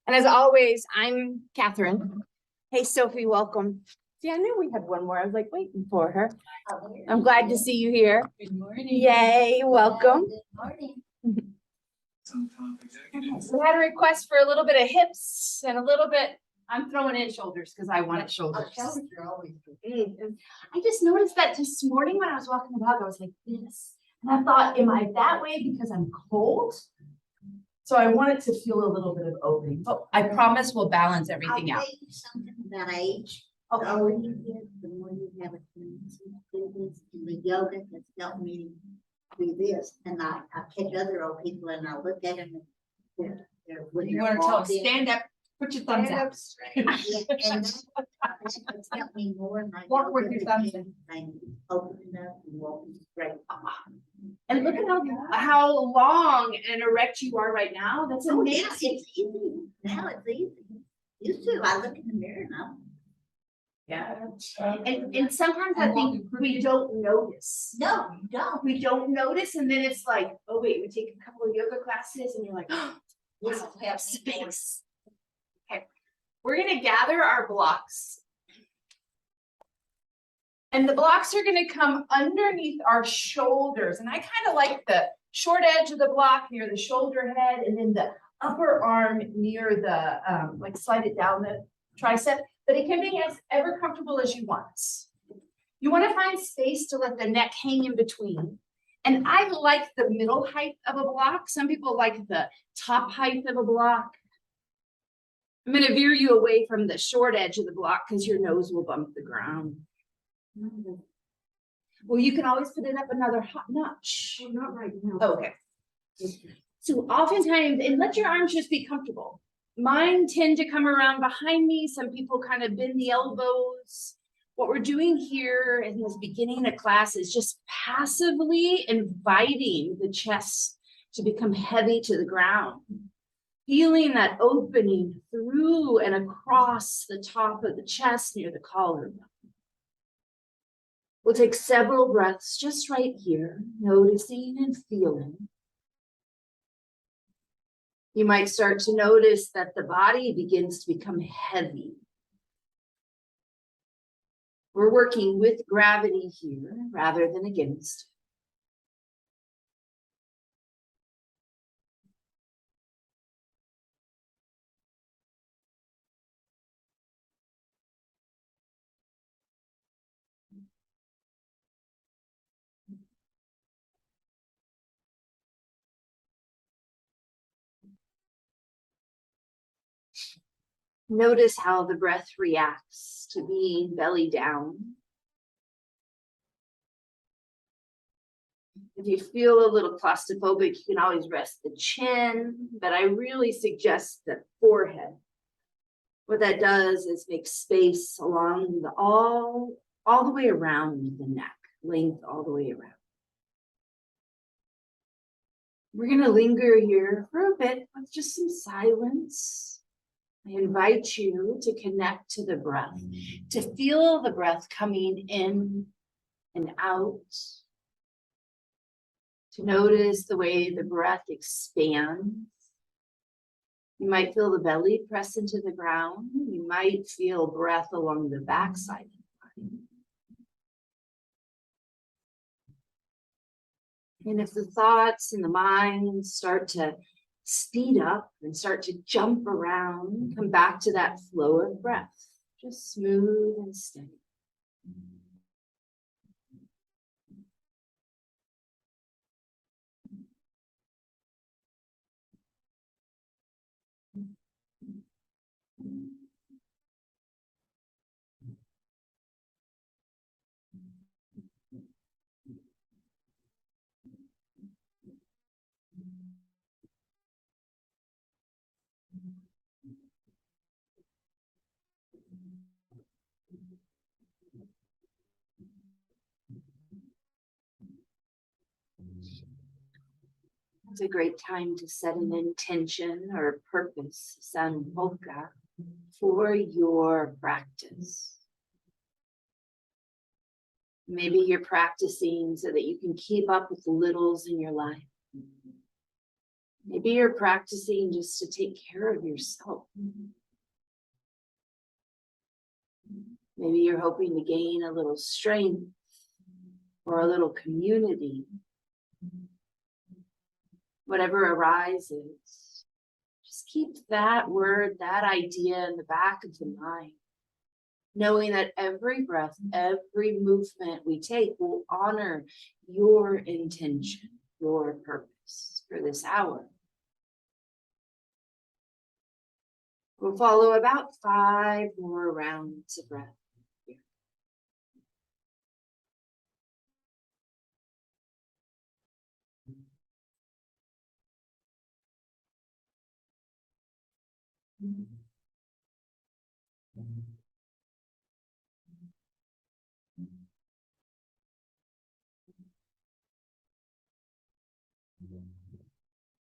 And as always, I'm Catherine. Hey, Sophie, welcome. See, I knew we had one more. I was like waiting for her. I'm glad to see you here. Good morning. Yay, welcome. Good morning. We had a request for a little bit of hips and a little bit, I'm throwing in shoulders because I wanted shoulders. Shoulders are always good. I just noticed that this morning when I was walking the dog, I was like this. And I thought, am I that way because I'm cold? So I want it to feel a little bit of opening, but I promise we'll balance everything I'll out. tell you something about age. Okay. The older you get, the more you have a tendency to do this. And the yoga has helped me do this. And I catch other old people and I look at them. And when You they're want to tell them, walking. stand up, put your thumbs Stand out. up Yeah, and that has helped me more. And I Walk know with that your the thumbs thing thing, opening up and walking straight. And look at how long and erect you are right now. That's Oh, yeah, amazing. it's easy. Now it's easy. Used to, I look in the mirror now. Yeah. And sometimes I think we don't notice. No, you don't. We don't notice, and then it's like, oh wait, we take a couple of yoga classes and you're like, oh, This wow, is we have happening more. space. Okay, we're gonna gather our blocks. And the blocks are gonna come underneath our shoulders. And I kind of like the short edge of the block near the shoulder head and then the upper arm near the, like slide it down the tricep, but it can be as ever comfortable as you want. You want to find space to let the neck hang in between. And I like the middle height of a block. Some people like the top height of a block. I'm going to veer you away from the short edge of the block because your nose will bump the ground. Well, you can always put it up another notch. Well, not right now. Oh, okay. So oftentimes, and let your arms just be comfortable. Mine tend to come around behind me. Some people kind of bend the elbows. What we're doing here in this beginning of class is just passively inviting the chest to become heavy to the ground. Feeling that opening through and across the top of the chest near the collarbone. We'll take several breaths just right here, noticing and feeling. You might start to notice that the body begins to become heavy. We're working with gravity here rather than against. Notice how the breath reacts to being belly down. If you feel a little claustrophobic, you can always rest the chin, but I really suggest the forehead. What that does is make space along the all the way around the neck, length all the way around. We're going to linger here for a bit with just some silence. I invite you to connect to the breath, to feel the breath coming in and out, to notice the way the breath expands. You might feel the belly press into the ground. You might feel breath along the backside of the body. And if the thoughts and the mind start to speed up and start to jump around, come back to that flow of breath, just smooth and steady. It's a great time to set an intention or a purpose, sankalpa, for your practice. Maybe you're practicing so that you can keep up with the littles in your life. Maybe you're practicing just to take care of yourself. Maybe you're hoping to gain a little strength or a little community. Whatever arises, just keep that word, that idea in the back of the mind, knowing that every breath, every movement we take will honor your intention, your purpose for this hour. We'll follow about 5 more rounds of breath.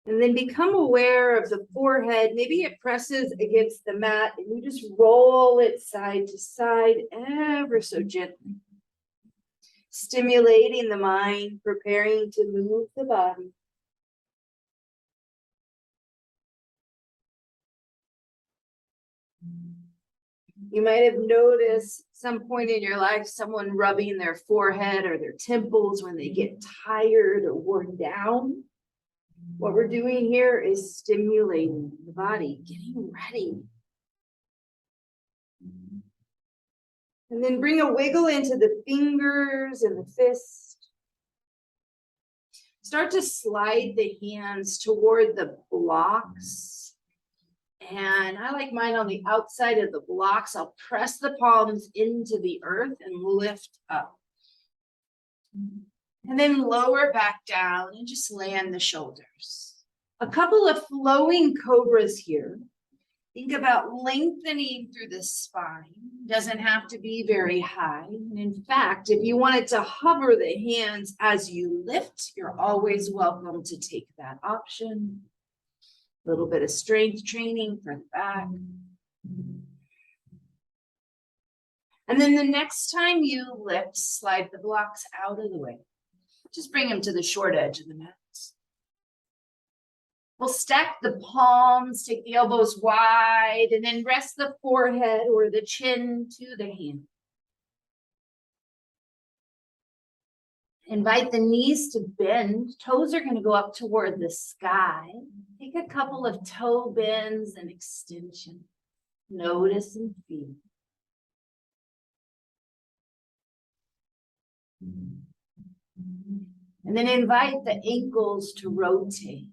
And then become aware of the forehead. Maybe it presses against the mat and you just roll it side to side ever so gently. Stimulating the mind, preparing to move the body. You might have noticed some point in your life someone rubbing their forehead or their temples when they get tired or worn down. What we're doing here is stimulating the body, getting ready. And then bring a wiggle into the fingers and the fist. Start to slide the hands toward the blocks. And I like mine on the outside of the blocks. I'll press the palms into the earth and lift up. And then lower back down and just land the shoulders. A couple of flowing cobras here. Think about lengthening through the spine. Doesn't have to be very high. And in fact, if you wanted to hover the hands as you lift, you're always welcome to take that option. A little bit of strength training for the back. And then the next time you lift, slide the blocks out of the way. Just bring them to the short edge of the mat. We'll stack the palms, take the elbows wide, and then rest the forehead or the chin to the hand. Invite the knees to bend. Toes are going to go up toward the sky. Take a couple of toe bends and extension. Notice and feel. And then invite the ankles to rotate.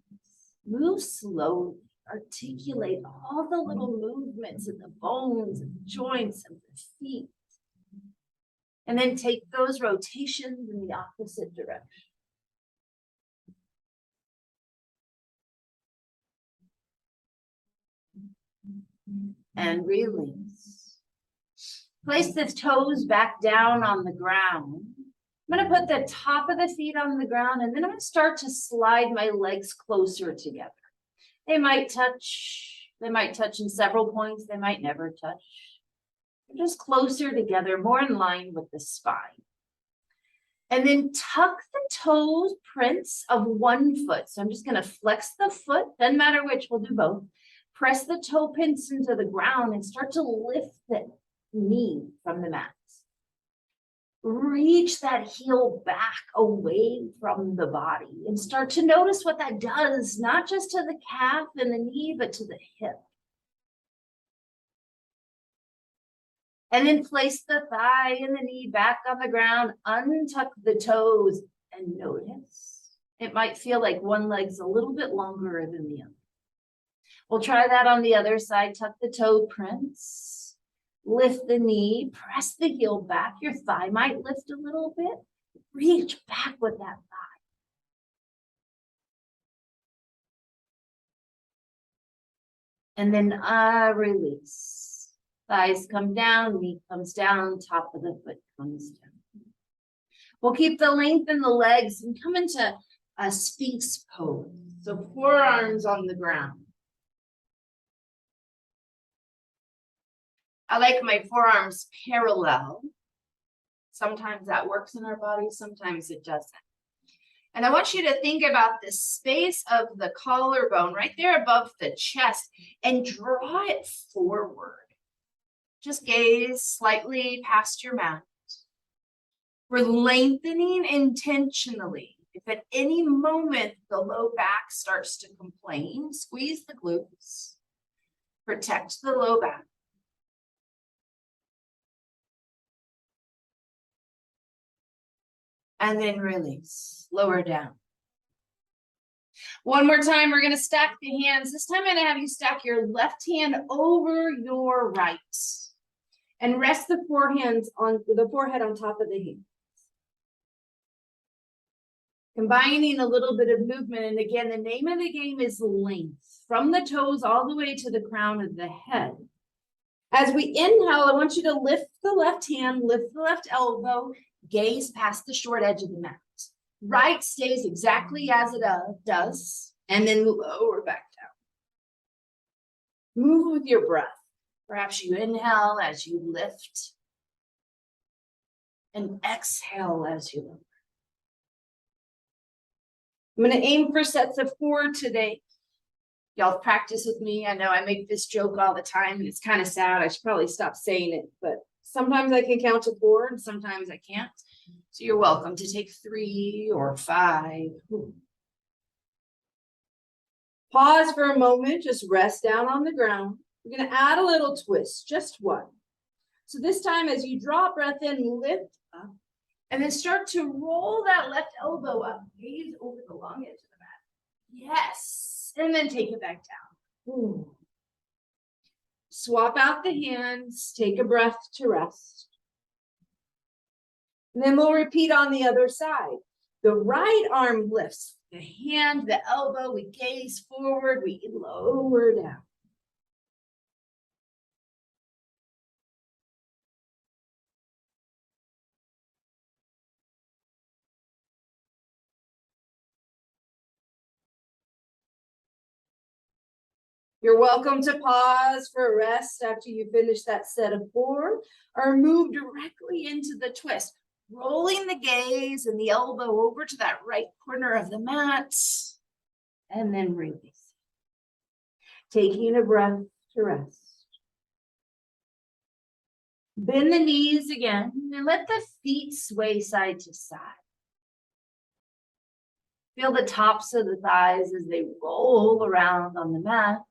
Move slowly. Articulate all the little movements in the bones and the joints of the feet. And then take those rotations in the opposite direction. And release. Place the toes back down on the ground. I'm going to put the top of the feet on the ground, and then I'm going to start to slide my legs closer together. They might touch in several points. They might never touch. They're just closer together, more in line with the spine. And then tuck the toes prints of one foot. So I'm just going to flex the foot, doesn't matter which, we'll do both. Press the toe prints into the ground and start to lift the knee from the mat. Reach that heel back away from the body and start to notice what that does, not just to the calf and the knee, but to the hip. And then place the thigh and the knee back on the ground, untuck the toes and notice. It might feel like one leg's a little bit longer than the other. We'll try that on the other side. Tuck the toe prints. Lift the knee, press the heel back. Your thigh might lift a little bit. Reach back with that thigh. And then release. Thighs come down, knee comes down, top of the foot comes down. We'll keep the length in the legs and come into a Sphinx pose. So forearms on the ground. I like my forearms parallel. Sometimes that works in our body, sometimes it doesn't. And I want you to think about the space of the collarbone right there above the chest and draw it forward. Just gaze slightly past your mat. We're lengthening intentionally. If at any moment the low back starts to complain, squeeze the glutes. Protect the low back. And then release, lower down. One more time, we're gonna stack the hands. This time I'm gonna have you stack your left hand over your right. And rest the forehead on top of the hands. Combining a little bit of movement. And again, the name of the game is length. From the toes all the way to the crown of the head. As we inhale, I want you to lift the left hand, lift the left elbow, gaze past the short edge of the mat. Right stays exactly as it does, and then lower back down. Move with your breath. Perhaps you inhale as you lift, and exhale as you lower. I'm going to aim for sets of 4 today. Y'all practice with me. I know I make this joke all the time, and it's kind of sad. I should probably stop saying it, but sometimes I can count to 4 and sometimes I can't. So you're welcome to take 3 or 5. Pause for a moment, just rest down on the ground. We're going to add a little twist, just one. So this time as you draw breath in, lift up, and then start to roll that left elbow up. Gaze over the long edge of the mat. Yes. And then take it back down. Ooh. Swap out the hands, take a breath to rest. And then we'll repeat on the other side. The right arm lifts, the hand, the elbow, we gaze forward, we lower down. You're welcome to pause for a rest after you finish that set of 4, or move directly into the twist, rolling the gaze and the elbow over to that right corner of the mat, and then release. Taking a breath to rest. Bend the knees again and let the feet sway side to side. Feel the tops of the thighs as they roll around on the mat.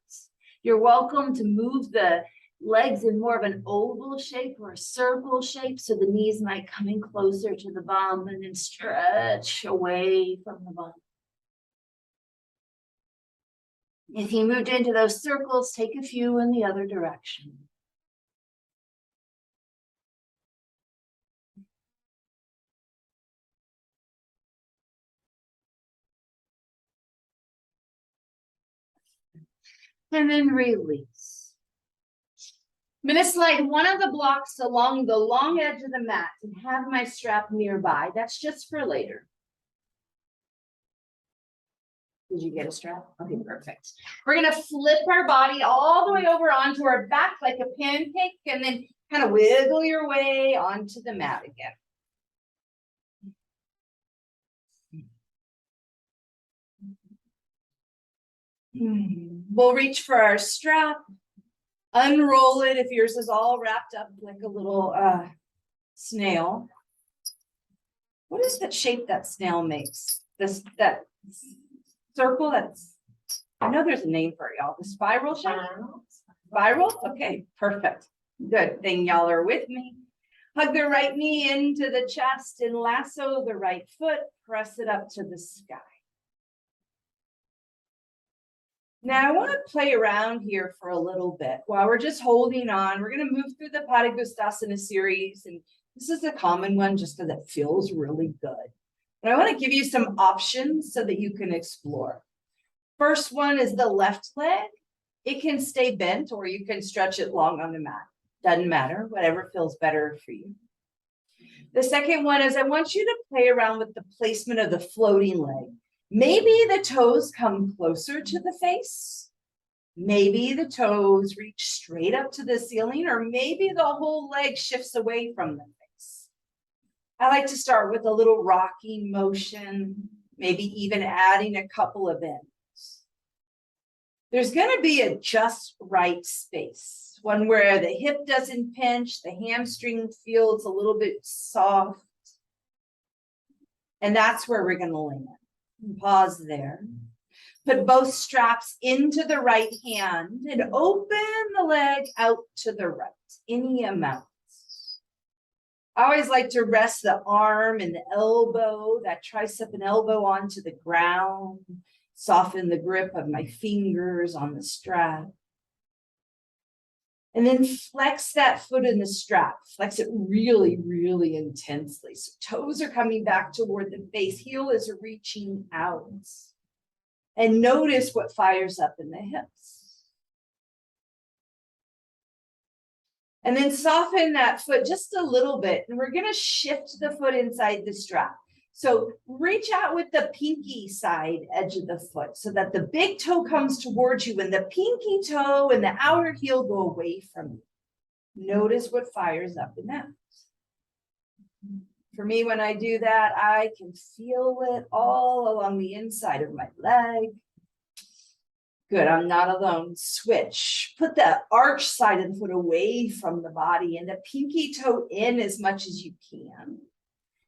You're welcome to move the legs in more of an oval shape or a circle shape, so the knees might come in closer to the bum and then stretch away from the bum. If you moved into those circles, take a few in the other direction. And then release. I'm going to slide one of the blocks along the long edge of the mat and have my strap nearby. That's just for later. Did you get a strap? Okay, perfect. We're going to flip our body all the way over onto our back like a pancake, and then kind of wiggle your way onto the mat again. We'll reach for our strap, unroll it if yours is all wrapped up like a little snail. What is that shape that snail makes? That circle that's, I know there's a name for it, y'all. The spiral shape? Spiral? Okay, perfect. Good thing y'all are with me. Hug the right knee into the chest and lasso the right foot, press it up to the sky. Now I want to play around here for a little bit while we're just holding on. We're going to move through the Padangusthasana series, and this is a common one just because it feels really good. But I want to give you some options so that you can explore. First one is the left leg. It can stay bent or you can stretch it long on the mat. Doesn't matter, whatever feels better for you. The second one is I want you to play around with the placement of the floating leg. Maybe the toes come closer to the face. Maybe the toes reach straight up to the ceiling, or maybe the whole leg shifts away from the face. I like to start with a little rocking motion. maybe even adding a couple of ends. There's going to be a just right space, one where the hip doesn't pinch, the hamstring feels a little bit soft. And that's where we're going to land. Pause there. Put both straps into the right hand and open the leg out to the right, any amount. I always like to rest the arm and the elbow, that tricep and elbow onto the ground, soften the grip of my fingers on the strap. And then flex that foot in the strap, flex it really, really intensely. So toes are coming back toward the face, heel is reaching out. And notice what fires up in the hips. And then soften that foot just a little bit. And we're going to shift the foot inside the strap. So reach out with the pinky side edge of the foot so that the big toe comes towards you and the pinky toe and the outer heel go away from you. Notice what fires up in that. For me, when I do that, I can feel it all along the inside of my leg. Good, I'm not alone. Switch. Put the arch side of the foot away from the body and the pinky toe in as much as you can.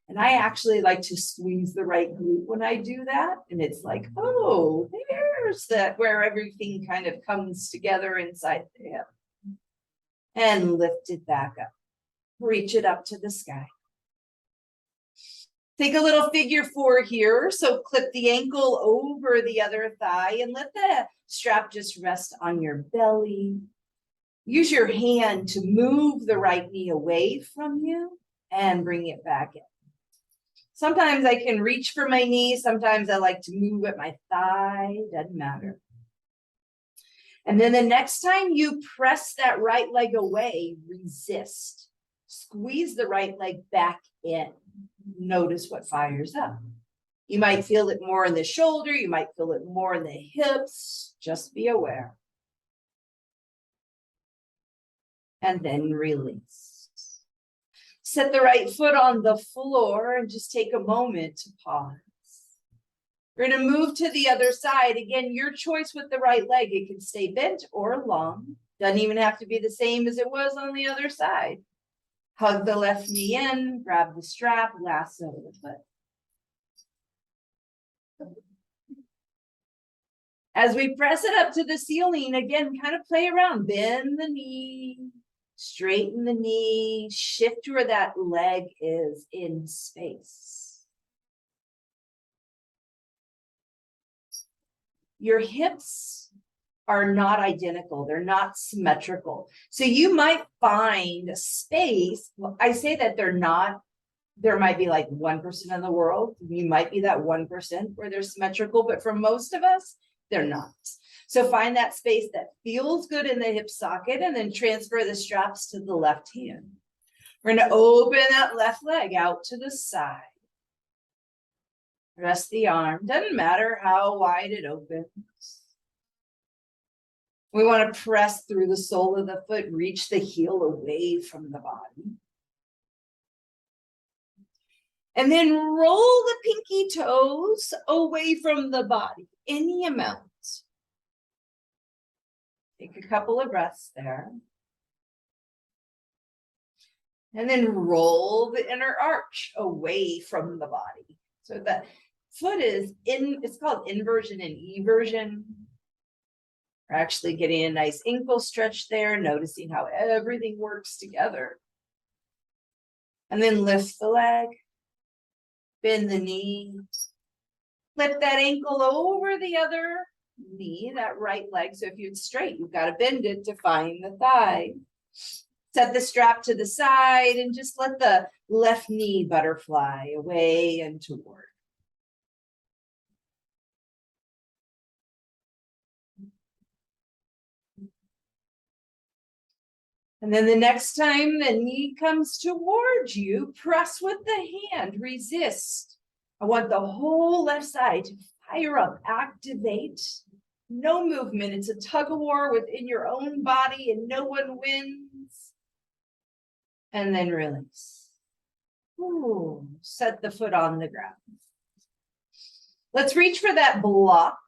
And I actually like to squeeze the right glute when I do that. And it's like, oh, there's that where everything kind of comes together inside the hip. And lift it back up. Reach it up to the sky. Take a little figure 4 here. So clip the ankle over the other thigh and let the strap just rest on your belly. Use your hand to move the right knee away from you and bring it back in. Sometimes I can reach for my knee. Sometimes I like to move at my thigh. Doesn't matter. And then the next time you press that right leg away, resist. Squeeze the right leg back in. Notice what fires up. You might feel it more in the shoulder. You might feel it more in the hips. Just be aware. And then release. Set the right foot on the floor and just take a moment to pause. We're going to move to the other side. Again, your choice with the right leg. It can stay bent or long. Doesn't even have to be the same as it was on the other side. Hug the left knee in, grab the strap, lasso the foot. As we press it up to the ceiling, again, kind of play around. Bend the knee, straighten the knee, shift where that leg is in space. Your hips are not identical. They're not symmetrical. So you might find a space. Well, I say that they're not. There might be like 1% in the world. You might be that 1% where they're symmetrical, but for most of us, they're not. So find that space that feels good in the hip socket and then transfer the straps to the left hand. We're going to open that left leg out to the side. Rest the arm. Doesn't matter how wide it opens. We want to press through the sole of the foot, reach the heel away from the body. And then roll the pinky toes away from the body, any amount. Take a couple of breaths there. And then roll the inner arch away from the body. So the foot is it's called inversion and eversion. We're actually getting a nice ankle stretch there, noticing how everything works together. And then lift the leg, bend the knee, flip that ankle over the other knee, that right leg. So if you're straight, you've got to bend it to find the thigh. Set the strap to the side and just let the left knee butterfly away and toward. And then the next time the knee comes towards you, press with the hand, resist. I want the whole left side to fire up, activate. No movement. It's a tug of war within your own body and no one wins. And then release. Ooh, set the foot on the ground. Let's reach for that block.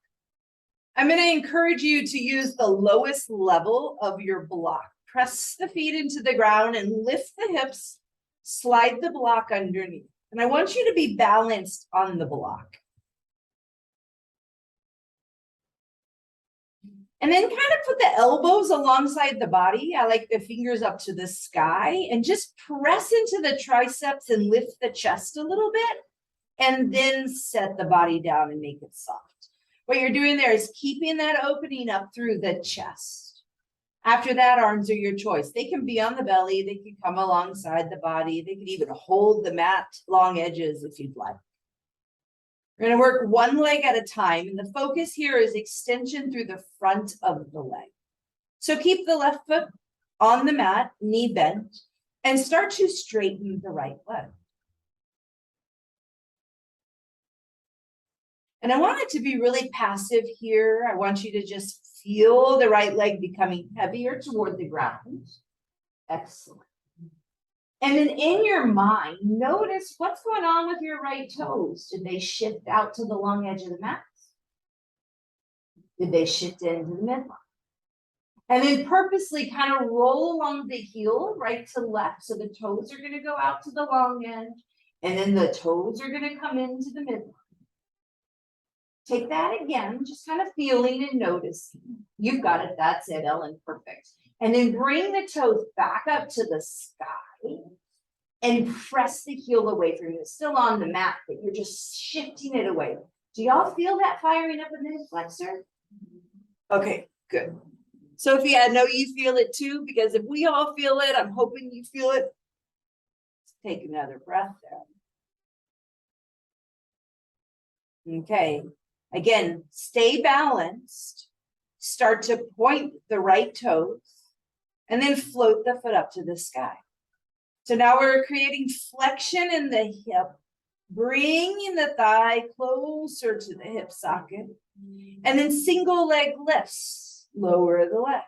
I'm going to encourage you to use the lowest level of your block. Press the feet into the ground and lift the hips, slide the block underneath. And I want you to be balanced on the block. And then kind of put the elbows alongside the body. I like the fingers up to the sky and just press into the triceps and lift the chest a little bit. And then set the body down and make it soft. What you're doing there is keeping that opening up through the chest. After that, arms are your choice. They can be on the belly. They can come alongside the body. They can even hold the mat long edges if you'd like. We're going to work one leg at a time. And the focus here is extension through the front of the leg. So keep the left foot on the mat, knee bent, and start to straighten the right leg. And I want it to be really passive here. I want you to just feel the right leg becoming heavier toward the ground. Excellent. And then in your mind, notice what's going on with your right toes. Did they shift out to the long edge of the mat? Did they shift into the midline? And then purposely kind of roll along the heel right to left. So the toes are going to go out to the long edge. And then the toes are going to come into the midline. Take that again, just kind of feeling and noticing. You've got it. That's it, Ellen. Perfect. And then bring the toes back up to the sky and press the heel away from you. It's still on the mat, but you're just shifting it away. Do y'all feel that firing up in the hip flexor? Okay, good. Sophie, I know you feel it too, because if we all feel it, I'm hoping you feel it. Let's take another breath there. Okay. Again, stay balanced, start to point the right toes, and then float the foot up to the sky. So now we're creating flexion in the hip, bringing the thigh closer to the hip socket, and then single leg lifts, lower the leg.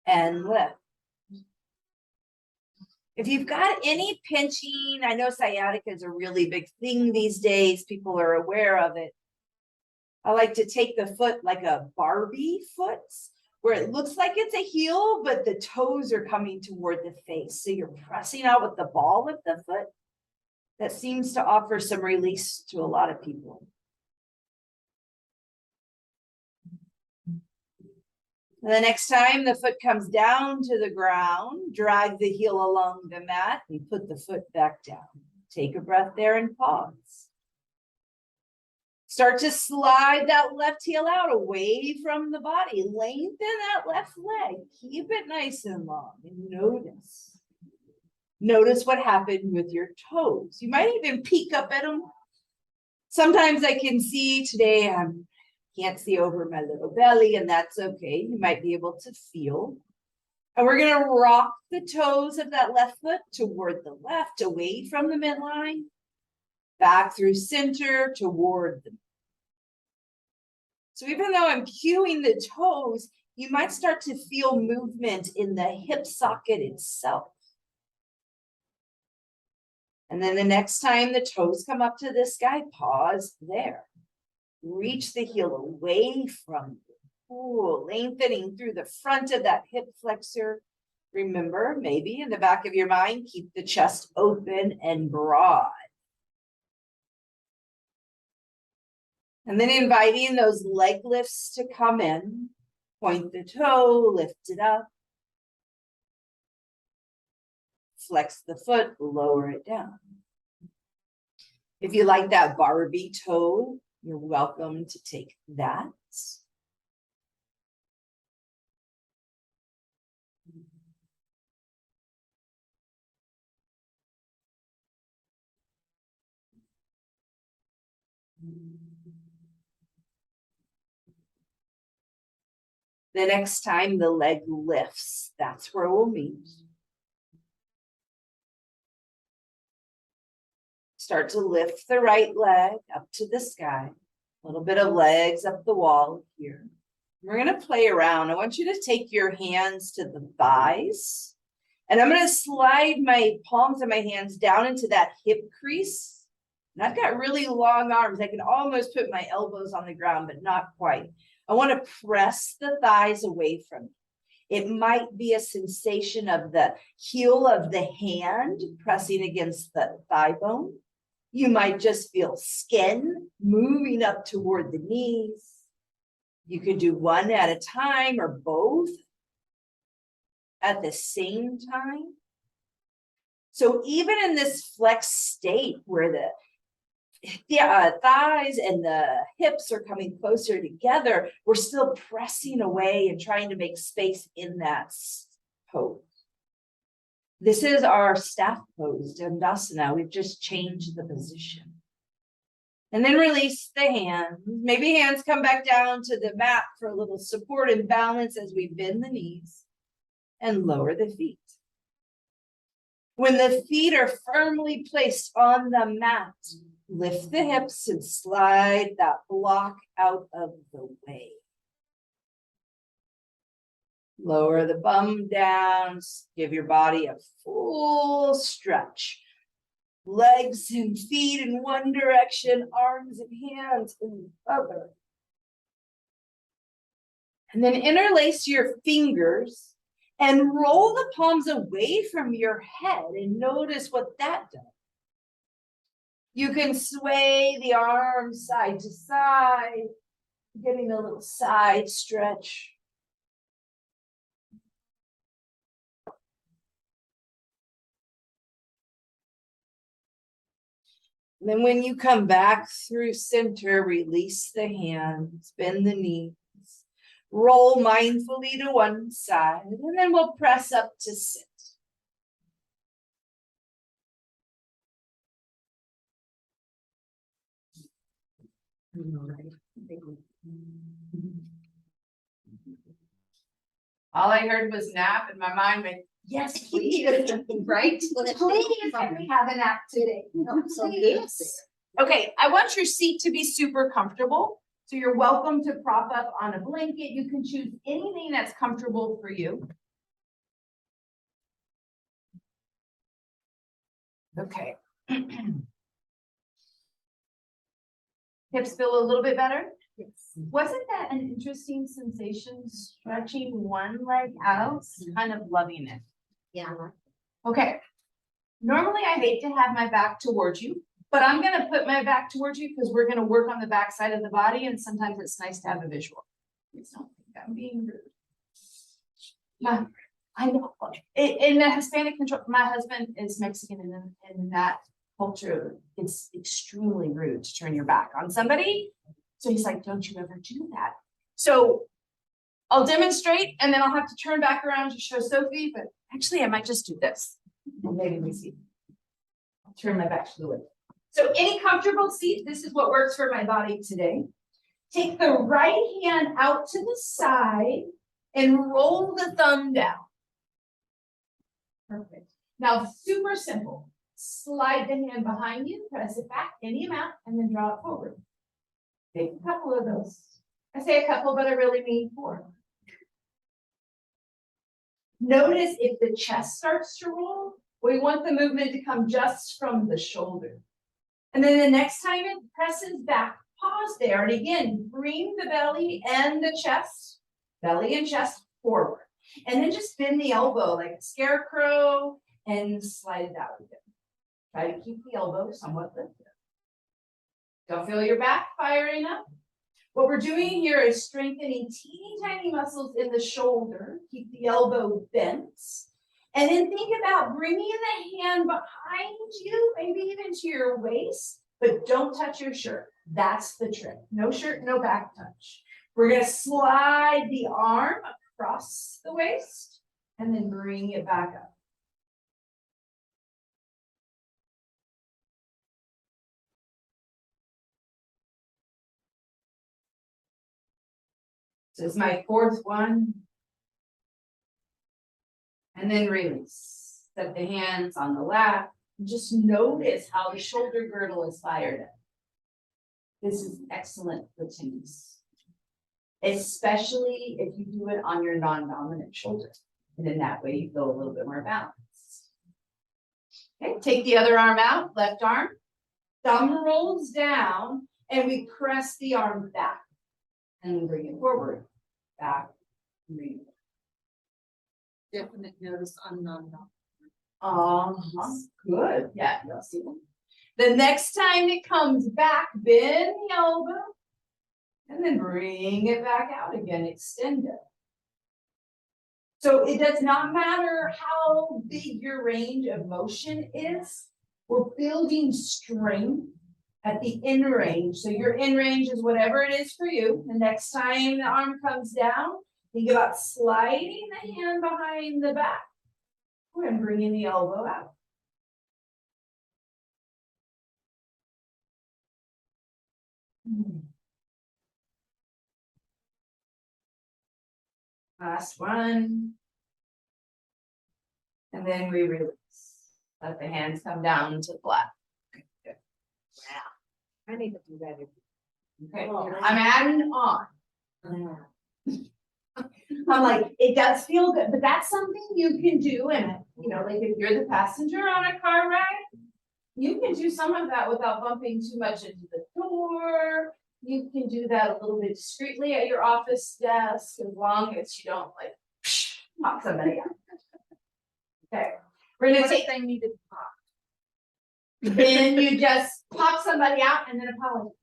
And lift. If you've got any pinching, I know sciatica is a really big thing these days. People are aware of it. I like to take the foot like a Barbie foot, where it looks like it's a heel, but the toes are coming toward the face. So you're pressing out with the ball of the foot. That seems to offer some release to a lot of people. The next time the foot comes down to the ground, drag the heel along the mat and put the foot back down. Take a breath there and pause. Start to slide that left heel out away from the body. Lengthen that left leg. Keep it nice and long and notice. Notice what happened with your toes. You might even peek up at them. Sometimes I can see today can't see over my little belly, and that's okay. You might be able to feel. And we're going to rock the toes of that left foot toward the left, away from the midline, back through center toward the. So even though I'm cueing the toes, you might start to feel movement in the hip socket itself. And then the next time the toes come up to the sky, pause there. Reach the heel away from you, lengthening through the front of that hip flexor. Remember, maybe in the back of your mind, keep the chest open and broad. And then inviting those leg lifts to come in. Point the toe, lift it up. Flex the foot, lower it down. If you like that Barbie toe, you're welcome to take that. The next time the leg lifts, that's where we'll meet. Start to lift the right leg up to the sky. A little bit of legs up the wall here. We're going to play around. I want you to take your hands to the thighs And I'm gonna slide my palms of my hands down into that hip crease. And I've got really long arms. I can almost put my elbows on the ground, but not quite. I want to press the thighs away from me. It might be a sensation of the heel of the hand pressing against the thigh bone. You might just feel skin moving up toward the knees. You could do one at a time or both at the same time. So even in this flex state where the thighs and the hips are coming closer together, we're still pressing away and trying to make space in that pose. This is our staff pose, Dandasana. We've just changed the position. And then release the hands. Maybe hands come back down to the mat for a little support and balance as we bend the knees and lower the feet. When the feet are firmly placed on the mat, lift the hips and slide that block out of the way. Lower the bum down, give your body a full stretch. Legs and feet in one direction, arms and hands in the other. And then interlace your fingers and roll the palms away from your head and notice what that does. You can sway the arms side to side, getting a little side stretch. And then when you come back through center, release the hands, bend the knees, roll mindfully to one side, and then we'll press up to sit. All I heard was nap and my mind went, yes, please, right? Please, can we have a nap today? So Please. Okay, I want your seat to be super comfortable. So you're welcome to prop up on a blanket. You can choose anything that's comfortable for you. Okay. Hips feel a little bit better? Yes. Wasn't that an interesting sensation, stretching one leg out? Kind of loving it. Yeah. Okay. Normally I hate to have my back towards you, but I'm gonna put my back towards you because we're gonna work on the back side of the body, and sometimes it's nice to have a visual. Please don't think I'm being rude. I know. In the Hispanic control, my husband is Mexican, and in that culture, it's extremely rude to turn your back on somebody. So he's like, don't you ever do that. So I'll demonstrate, and then I'll have to turn back around to show Sophie, but actually I might just do this. And maybe we see. I'll turn my back to the window. So any comfortable seat, this is what works for my body today. Take the right hand out to the side and roll the thumb down. Perfect. Now, super simple. Slide the hand behind you, press it back any amount, and then draw it forward. Take a couple of those. I say a couple, but I really mean 4. Notice if the chest starts to roll, we want the movement to come just from the shoulder. And then the next time it presses back, pause there. And again, bring the belly and the chest, belly and chest forward. And then just bend the elbow like a scarecrow and slide it out again. Try to keep the elbow somewhat lifted. Don't feel your back firing up. What we're doing here is strengthening teeny tiny muscles in the shoulder. Keep the elbow bent. And then think about bringing the hand behind you, maybe even to your waist, but don't touch your shirt. That's the trick. No shirt, no back touch. We're going to slide the arm across the waist and then bring it back up. This is my 4th one. And then release. Set the hands on the lap. Just notice how the shoulder girdle is fired up. This is excellent for tennis, especially if you do it on your non-dominant shoulder. And then that way you feel a little bit more balanced. Okay, take the other arm out, left arm. Thumb rolls down and we press the arm back. And bring it forward, back, and bring it. Definite notice on non-dominant. Good, yeah, you'll see them. The next time it comes back, bend the elbow. And then bring it back out again, extend it. So it does not matter how big your range of motion is. We're building strength at the end range. So your end range is whatever it is for you. The next time the arm comes down, think about sliding the hand behind the back. And bringing the elbow out. Last one. And then we release. Let the hands come down to flat. I need to do that. Okay, I'm adding on. I'm like, it does feel good, but that's something you can do. And you know, like if you're the passenger on a car ride, you can do some of that without bumping too much into the door. You can do that a little bit discreetly at your office desk, as long as you don't like pop somebody out. Okay, we're gonna take. They needed to pop. Then you just pop somebody out and then apologize.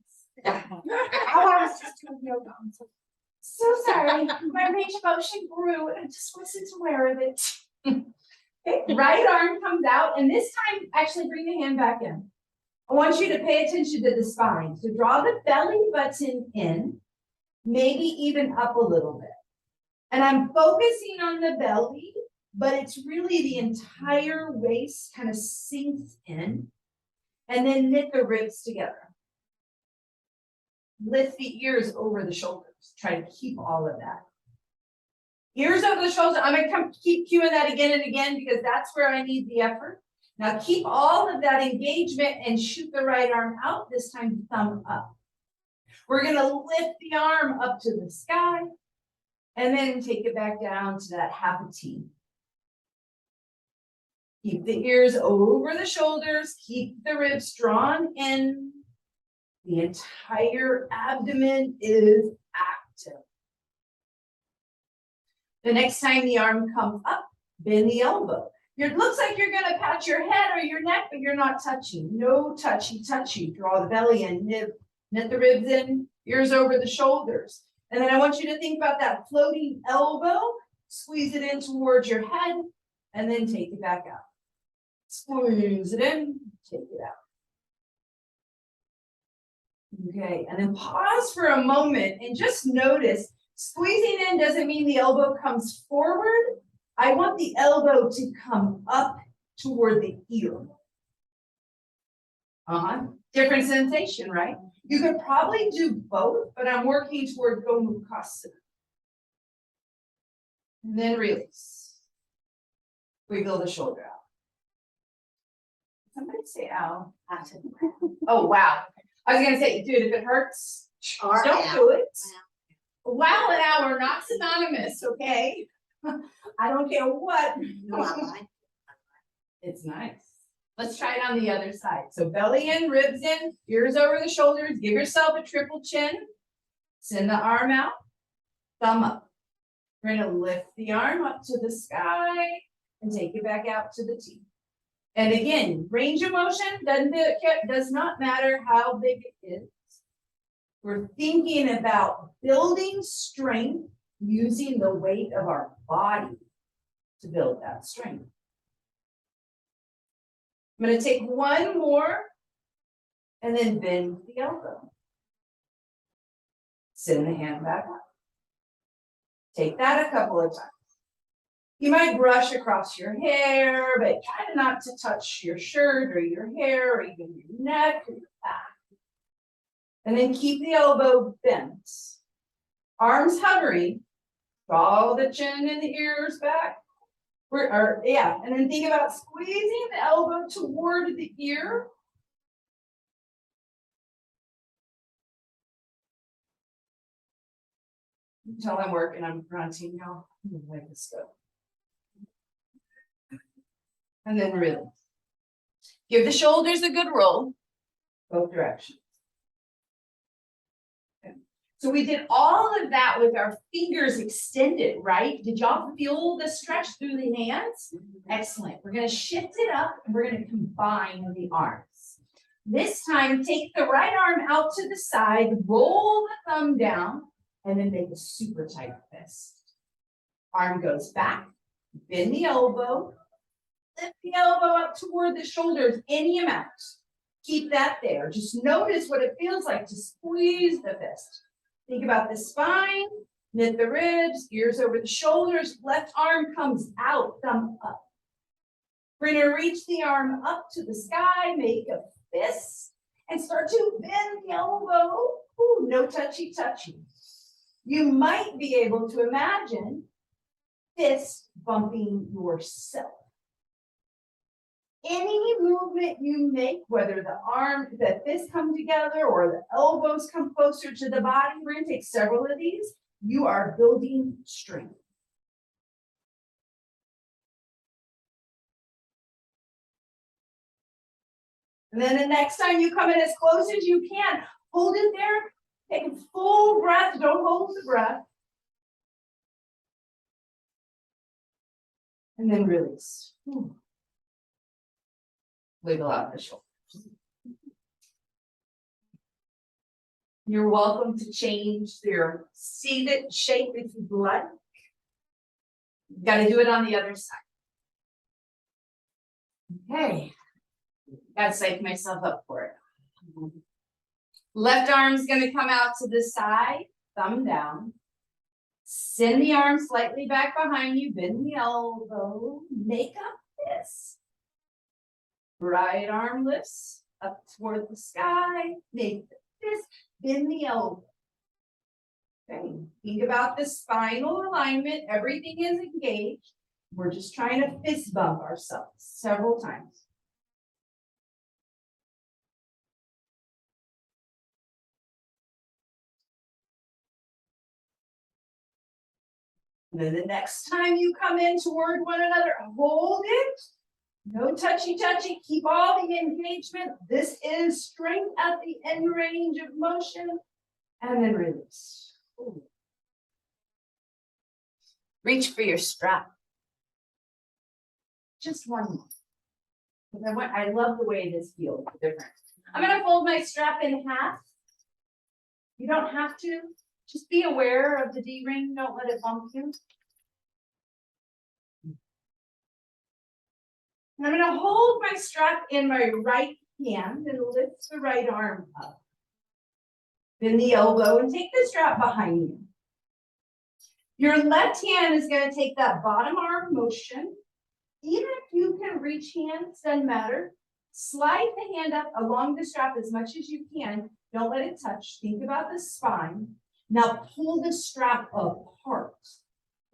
Oh, I was just doing yoga. I'm So sorry, my range of motion grew and I just wasn't aware of it. Okay, right arm comes out and this time actually bring the hand back in. I want you to pay attention to the spine. So draw the belly button in, maybe even up a little bit. And I'm focusing on the belly, but it's really the entire waist kind of sinks in. And then knit the ribs together. Lift the ears over the shoulders. Try to keep all of that. Ears over the shoulder. I'm gonna keep cueing that again and again because that's where I need the effort. Now keep all of that engagement and shoot the right arm out, this time thumb up. We're gonna lift the arm up to the sky and then take it back down to that half a T. Keep the ears over the shoulders, keep the ribs drawn in. The entire abdomen is active. The next time the arm comes up, bend the elbow. It looks like you're gonna pat your head or your neck, but you're not touching. No touchy. Draw the belly in, knit the ribs in, ears over the shoulders. And then I want you to think about that floating elbow, squeeze it in towards your head, and then take it back out. Squeeze it in, take it out. Okay, and then pause for a moment and just notice, squeezing in doesn't mean the elbow comes forward. I want the elbow to come up toward the ear. Different sensation, right? You could probably do both, but I'm working toward Gomukhasana. And then release. Wiggle the shoulder out. Somebody say ow. Oh, wow. I was gonna say, dude, if it hurts, Or don't ow. do it. Wow and ow are not synonymous, okay? I don't care what. No, I like. It's nice. Let's try it on the other side. So belly in, ribs in, ears over the shoulders. Give yourself a triple chin. Send the arm out, thumb up. We're gonna lift the arm up to the sky and take it back out to the T. And again, range of motion does not matter how big it is. We're thinking about building strength using the weight of our body to build that strength. I'm going to take one more and then bend the elbow. Send the hand back up. Take that a couple of times. You might brush across your hair, but try not to touch your shirt or your hair or even your neck or your back. And then keep the elbow bent. Arms hovering. Draw the chin and the ears back. And then think about squeezing the elbow toward the ear. Until I'm working, I'm grunting, y'all. Like this go. And then release. Give the shoulders a good roll, both directions. Okay. So we did all of that with our fingers extended, right? Did y'all feel the stretch through the hands? Excellent. We're gonna shift it up and we're gonna combine the arms. This time, take the right arm out to the side, roll the thumb down, and then make a super tight fist. Arm goes back, bend the elbow, lift the elbow up toward the shoulders, any amount. Keep that there. Just notice what it feels like to squeeze the fist. Think about the spine, knit the ribs, ears over the shoulders, left arm comes out, thumb up. We're gonna reach the arm up to the sky, make a fist, and start to bend the elbow. Ooh, no touchy touchy. You might be able to imagine fist bumping yourself. Any movement you make, whether the fists come together or the elbows come closer to the body, we're gonna take several of these. You are building strength. And then the next time you come in as close as you can, hold it there, take a full breath, don't hold the breath. And then release. Wiggle out the shoulders. You're welcome to change your seated shape if you'd like. Got to do it on the other side. Okay. Gotta psych myself up for it. Left arm's gonna come out to the side, thumb down. Send the arm slightly back behind you, bend the elbow, make a fist. Right arm lifts up toward the sky, make the fist, bend the elbow. Okay, think about the spinal alignment, everything is engaged. We're just trying to fist bump ourselves several times. And then the next time you come in toward one another, hold it. No touchy touchy, keep all the engagement. This is strength at the end range of motion. And then release. Ooh. Reach for your strap. Just one more. I love the way this feels different. I'm gonna fold my strap in half. You don't have to. Just be aware of the D-ring, don't let it bump you. And I'm gonna hold my strap in my right hand and lift the right arm up. Bend the elbow and take the strap behind you. Your left hand is gonna take that bottom arm motion. Even if you can reach hands, doesn't matter. Slide the hand up along the strap as much as you can. Don't let it touch. Think about the spine. Now pull the strap apart.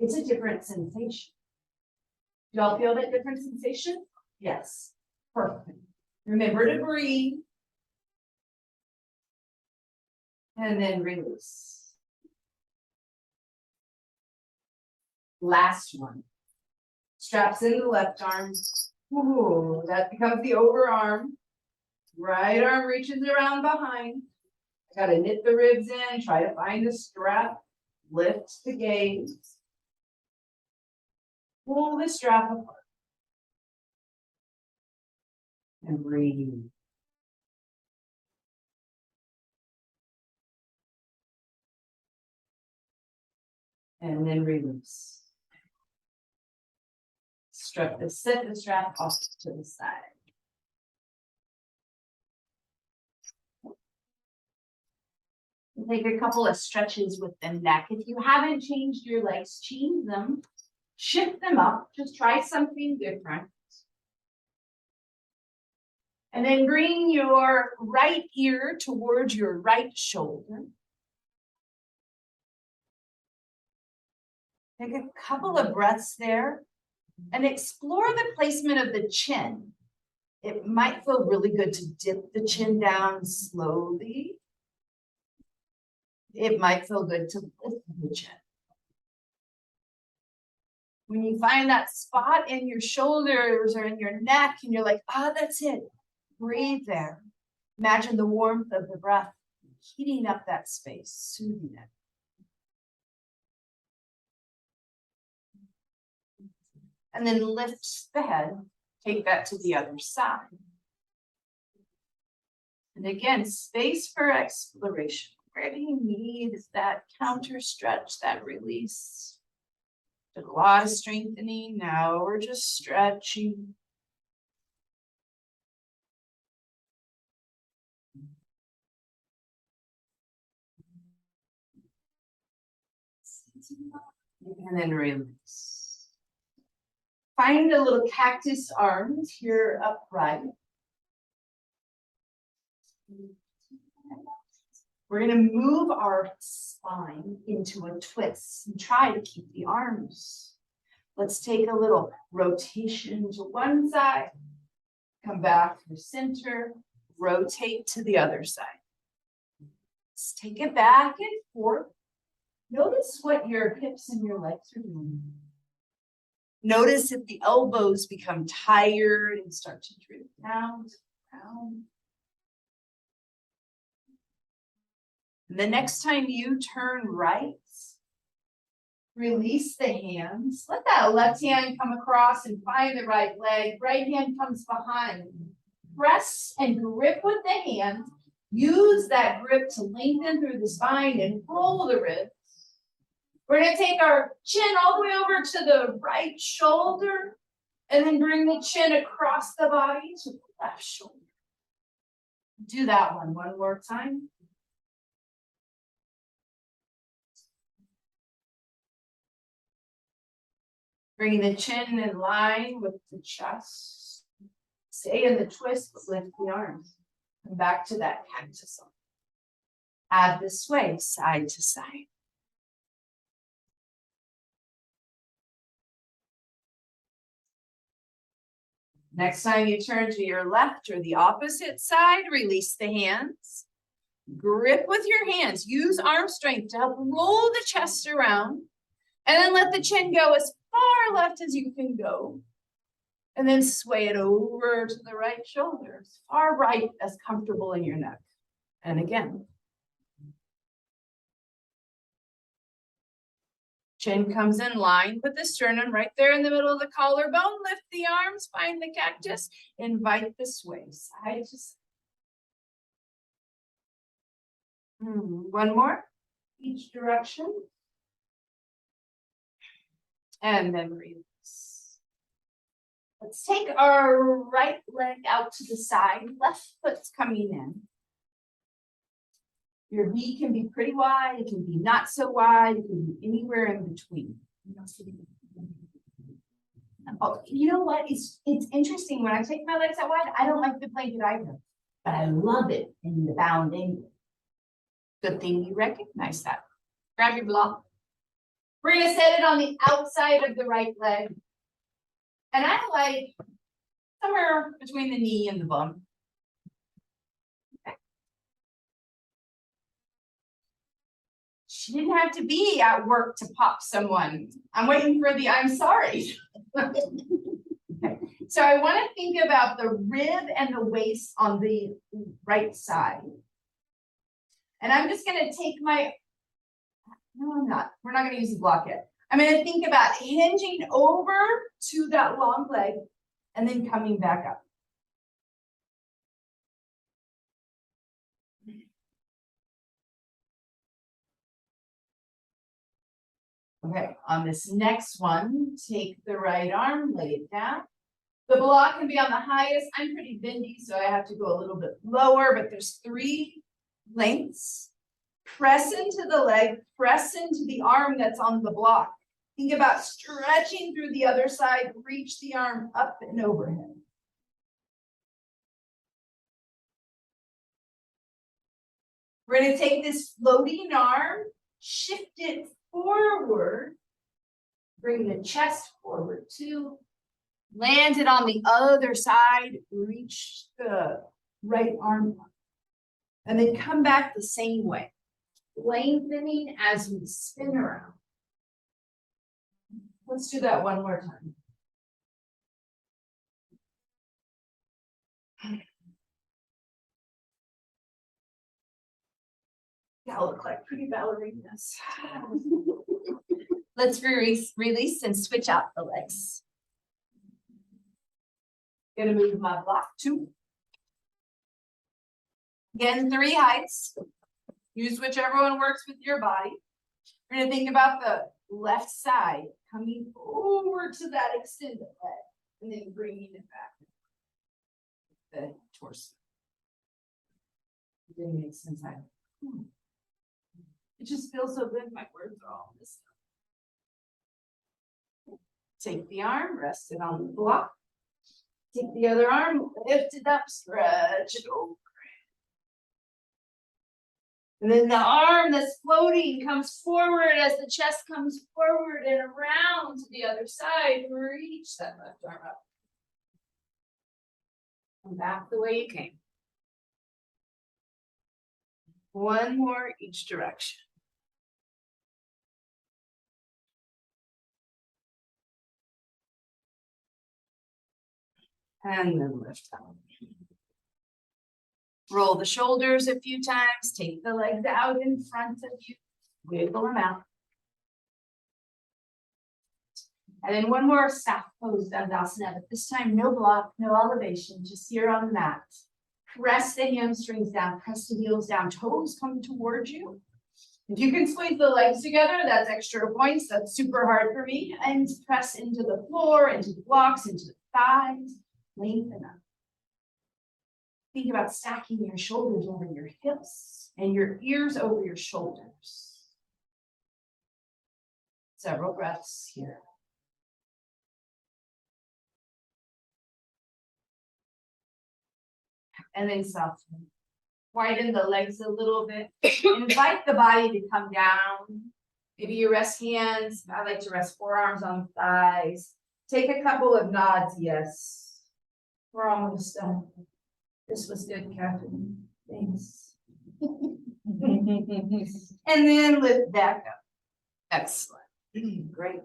It's a different sensation. Do y'all feel that different sensation? Yes. Perfect. Remember to breathe. And then release. Last one. Straps in the left arm. Ooh, that becomes the overarm. Right arm reaches around behind. Gotta knit the ribs in, try to find the strap, lift the gaze. Pull the strap apart. And breathe. And then release. Set the strap off to the side. Take a couple of stretches with the neck. If you haven't changed your legs, change them, shift them up, just try something different. And then bring your right ear towards your right shoulder. Take a couple of breaths there and explore the placement of the chin. It might feel really good to dip the chin down slowly. It might feel good to lift the chin. When you find that spot in your shoulders or in your neck and you're like, ah, that's it, breathe there. Imagine the warmth of the breath heating up that space, soothing it. And then lift the head, take that to the other side. And again, space for exploration. Where do you need that counter stretch, that release? Did a lot of strengthening. Now we're just stretching. And then release. Find a little cactus arms here upright. We're going to move our spine into a twist and try to keep the arms. Let's take a little rotation to one side, come back to center, rotate to the other side. Let's take it back and forth. Notice what your hips and your legs are doing. Notice if the elbows become tired and start to droop down. The next time you turn right, release the hands. Let that left hand come across and find the right leg. Right hand comes behind. Press and grip with the hand. Use that grip to lengthen through the spine and roll the ribs. We're going to take our chin all the way over to the right shoulder and then bring the chin across the body to the left shoulder. Do that one more time. Bring the chin in line with the chest. Stay in the twist, but lift the arms. Come back to that cactus arm. Add the sway side to side. Next time you turn to your left or the opposite side, release the hands. Grip with your hands. Use arm strength to help roll the chest around. And then let the chin go as far left as you can go. And then sway it over to the right shoulder, as far right as comfortable in your neck. And again. Chin comes in line with the sternum right there in the middle of the collarbone. Lift the arms, find the cactus, invite the sway side to side. One more, each direction. And then release. Let's take our right leg out to the side. Left foot's coming in. Your V can be pretty wide. It can be not so wide. It can be anywhere in between. Oh, you know what? It's interesting. When I take my legs out wide, I don't like the blanket either. But I love it in the bound angle. Good thing you recognize that. Grab your block. We're going to set it on the outside of the right leg. And I like somewhere between the knee and the bum. Okay. She didn't have to be at work to pop someone. I'm waiting for the I'm sorry. Okay. So I want to think about the rib and the waist on the right side. And I'm just going to take my no, I'm not. We're not going to use the block yet. I'm going to think about hinging over to that long leg and then coming back up. Okay, on this next one, take the right arm, lay it down. The block can be on the highest. I'm pretty bendy, so I have to go a little bit lower, but there's 3 lengths. Press into the leg, press into the arm that's on the block. Think about stretching through the other side, reach the arm up and overhead. We're going to take this floating arm, shift it forward, bring the chest forward too, land it on the other side, reach the right arm up, and then come back the same way. Lengthening as we spin around. Let's do that one more time. Y'all look like pretty ballerinas. Let's release and switch out the legs. Gonna move my block 2. Again, 3 heights. Use whichever one works with your body. We're gonna think about the left side coming over to that extended leg and then bringing it back. The torso. Didn't make sense. It just feels so good. My words are all messed up. Take the arm, rest it on the block. Take the other arm, lift it up, stretch it over. And then the arm that's floating comes forward as the chest comes forward and around to the other side. Reach that left arm up. Come back the way you came. One more each direction. And then lift up. Roll the shoulders a few times, take the legs out in front of you, wiggle them out. And then one more staff pose Dandasana, but this time no block, no elevation, just here on the mat. Press the hamstrings down, press the heels down, toes come towards you. If you can squeeze the legs together, that's extra points. That's super hard for me. And press into the floor, into the blocks, into the thighs, lengthen up. Think about stacking your shoulders over your hips and your ears over your shoulders. Several breaths here. And then soften. Widen the legs a little bit. Invite the body to come down. Maybe you rest hands. I like to rest forearms on thighs. Take a couple of nods, yes. We're almost done. This was good, Catherine. Thanks. And then lift back up. Excellent. Great.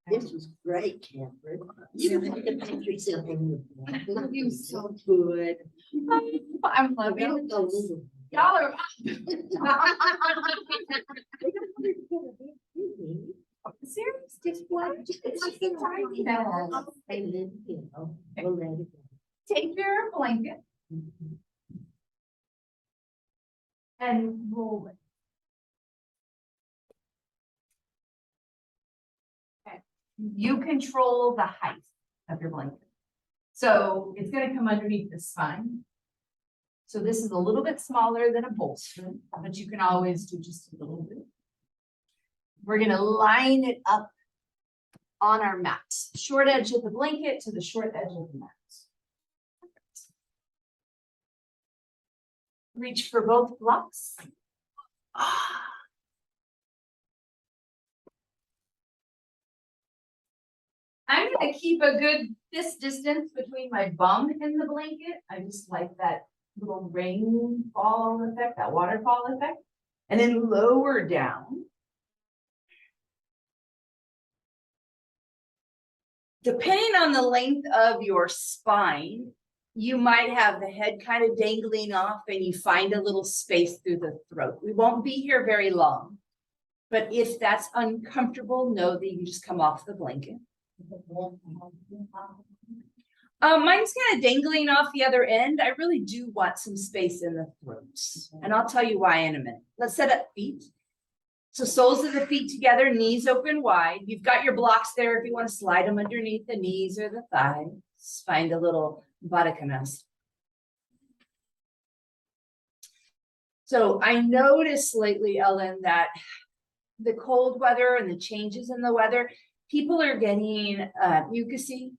This was great, Catherine. You have to put yourself in the. You're so good. I'm loving it. Y'all are. Serious? Just one. It's just a tiny bit. Take your blanket and roll it. Okay. You control the height of your blanket. So it's going to come underneath the spine. So this is a little bit smaller than a bolster, but you can always do just a little bit. We're going to line it up on our mat. Short edge of the blanket to the short edge of the mat. Reach for both blocks. I'm going to keep a good fist distance between my bum and the blanket. I just like that little rainfall effect, that waterfall effect. And then lower down. Depending on the length of your spine, you might have the head kind of dangling off and you find a little space through the throat. We won't be here very long, but if that's uncomfortable, know that you can just come off the blanket. Mine's kind of dangling off the other end. I really do want some space in the throat, and I'll tell you why in a minute. Let's set up feet. So soles of the feet together, knees open wide. You've got your blocks there if you want to slide them underneath the knees or the thighs. Find a little Baddha. So I noticed lately, Ellen, that the cold weather and the changes in the weather, people are getting mucusy,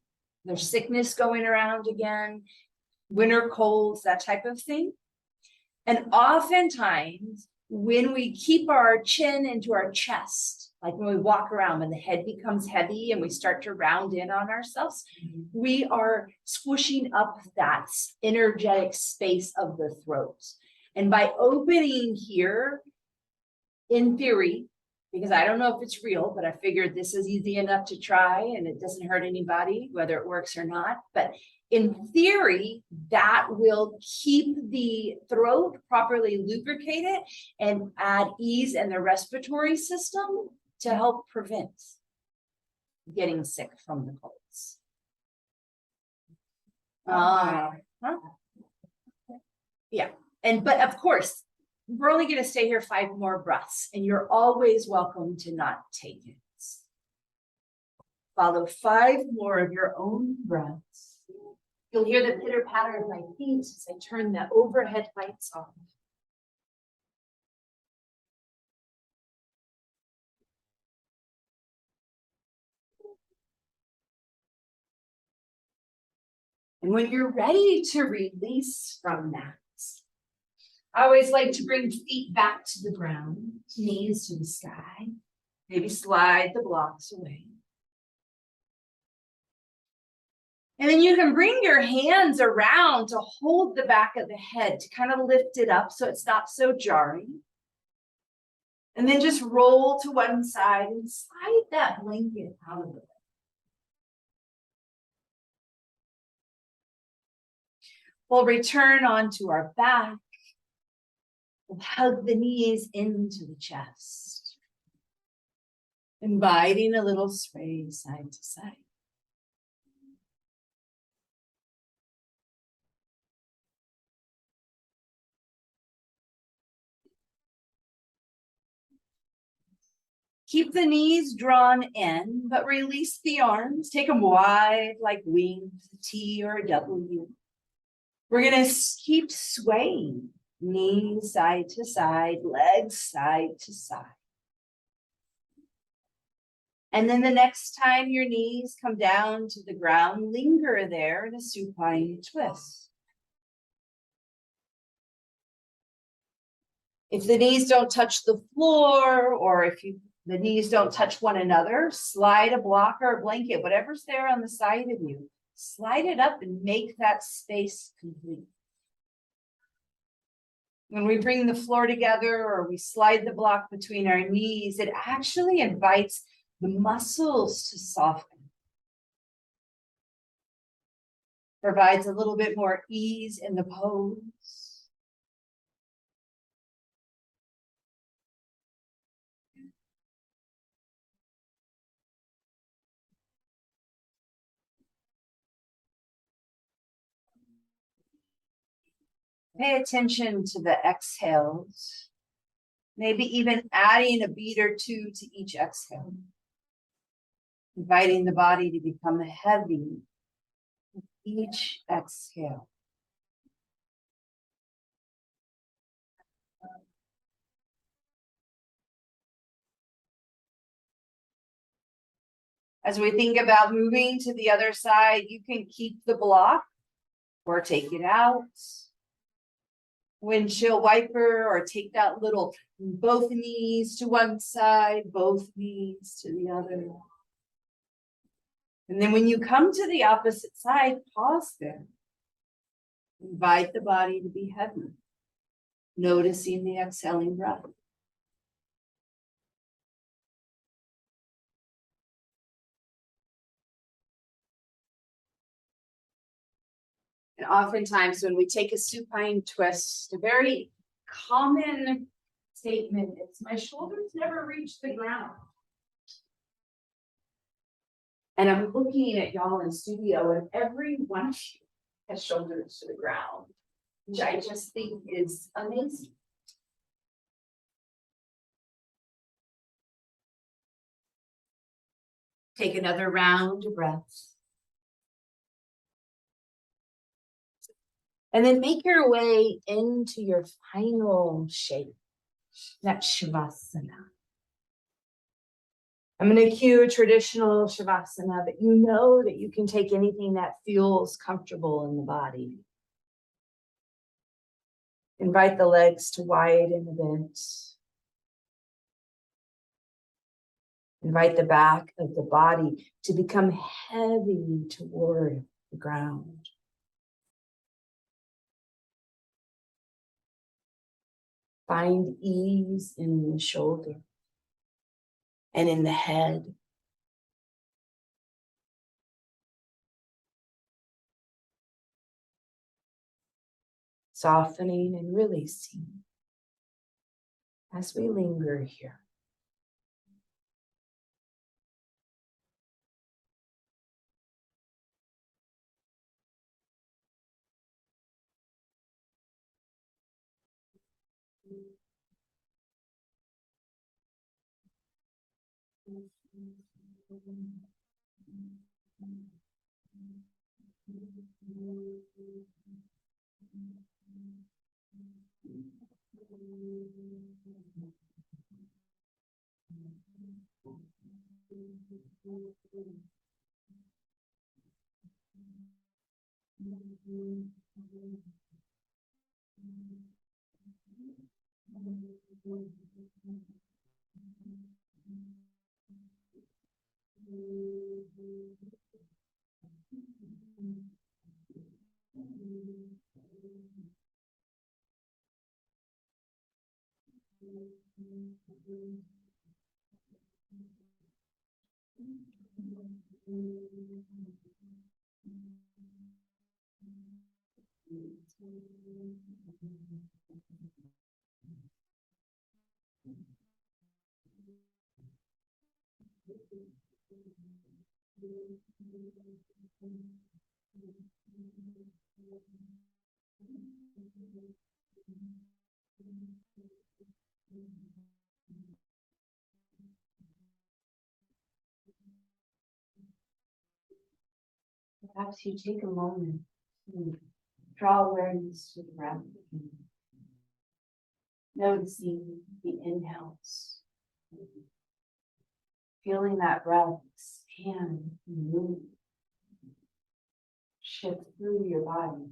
there's sickness going around again, winter colds, that type of thing. And oftentimes, when we keep our chin into our chest, like when we walk around, when the head becomes heavy and we start to round in on ourselves, we are squishing up that energetic space of the throat. And by opening here, in theory, Because I don't know if it's real, but I figured this is easy enough to try and it doesn't hurt anybody, whether it works or not. But in theory, that will keep the throat properly lubricated and add ease in the respiratory system to help prevent getting sick from the colds. Huh? Yeah, but of course, we're only gonna stay here 5 more breaths, and you're always welcome to not take it. Follow 5 more of your own breaths. You'll hear the pitter patter of my feet as I turn the overhead lights on. And when you're ready to release from that, I always like to bring feet back to the ground, knees to the sky. Maybe slide the blocks away. And then you can bring your hands around to hold the back of the head, to kind of lift it up so it's not so jarring. And then just roll to one side and slide that blanket out of the way. We'll return onto our back. We'll hug the knees into the chest, inviting a little sway side to side. Keep the knees drawn in, but release the arms. Take them wide like wings, a T or a W. We're gonna keep swaying, knees side to side, legs side to side. And then the next time your knees come down to the ground, linger there in a supine twist. If the knees don't touch the floor, or if the knees don't touch one another, slide a block or a blanket, whatever's there on the side of you, slide it up and make that space complete. When we bring the floor together or we slide the block between our knees, it actually invites the muscles to soften. Provides a little bit more ease in the pose. Pay attention to the exhales. Maybe even adding a beat or two to each exhale. Inviting the body to become heavy with each exhale. As we think about moving to the other side, you can keep the block or take it out. Windshield wiper, or take that little, both knees to one side, both knees to the other. And then when you come to the opposite side, pause there. Invite the body to be heavy, noticing the exhaling breath. And oftentimes when we take a supine twist, a very common statement is, my shoulders never reach the ground. And I'm looking at y'all in studio, and every one of you has shoulders to the ground, which I just think is amazing. Take another round of breaths. And then make your way into your final shape, that Shavasana. I'm going to cue traditional Shavasana, but you know that you can take anything that feels comfortable in the body. Invite the legs to widen a bit. Invite the back of the body to become heavy toward the ground. Find ease in the shoulder. and in the head. Softening and releasing as we linger here. Perhaps you take a moment to draw awareness to the breath, noticing the inhales, feeling that breath expand and move, shift through your body.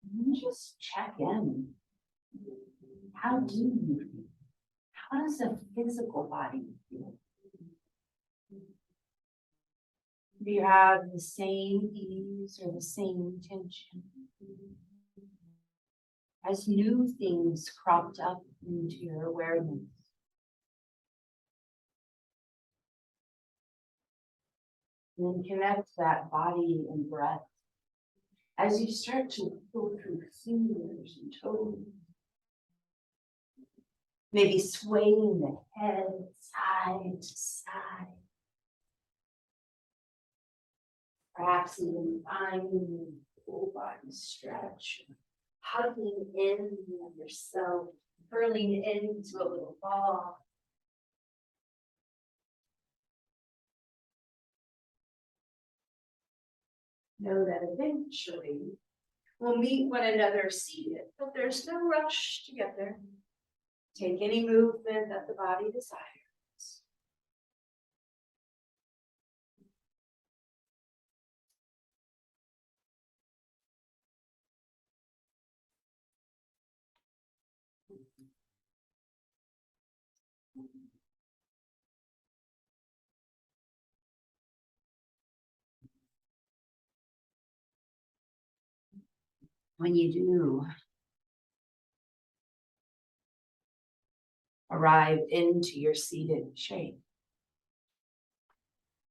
And then just check in. How do you feel? How does the physical body feel? Do you have the same ease or the same tension? As new things cropped up into your awareness? And then connect that body and breath as you start to go through fingers and toes. Maybe swaying the head side to side. Perhaps even finding the full body stretch. Hugging in on yourself, curling into a little ball. Know that eventually we'll meet one another seated, but there's no rush to get there. Take any movement that the body desires. When you do arrive into your seated shape,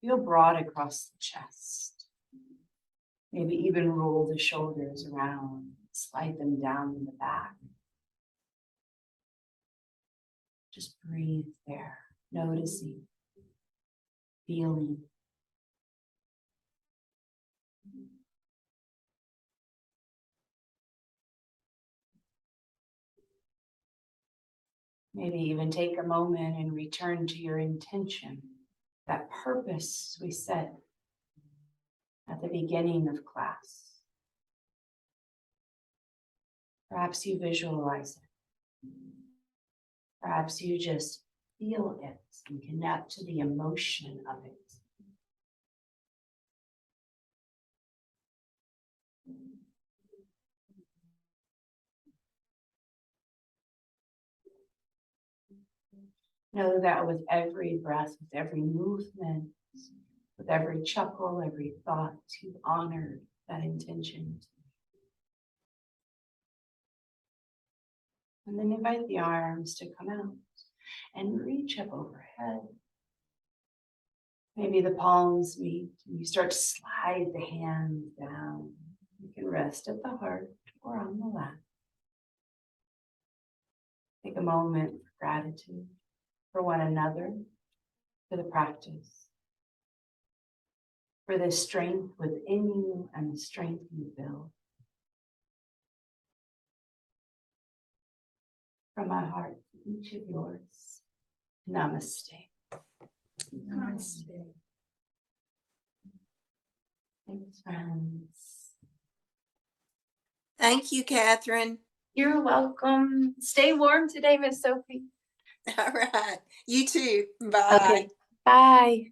feel broad across the chest. Maybe even roll the shoulders around, slide them down in the back. Just breathe there, noticing, feeling. Maybe even take a moment and return to your intention, that purpose we set at the beginning of class. Perhaps you visualize it. Perhaps you just feel it and connect to the emotion of it. Know that with every breath, with every movement, with every chuckle, every thought, you've honored that intention. And then invite the arms to come out and reach up overhead. Maybe the palms meet and you start to slide the hands down. You can rest at the heart or on the lap. Take a moment for gratitude for one another, for the practice, for the strength within you and the strength you build. From my heart to each of yours, namaste. Namaste. Thanks, friends. Thank you, Catherine. You're welcome. Stay warm today, Miss Sophie. All right. You too. Bye. Okay. Bye.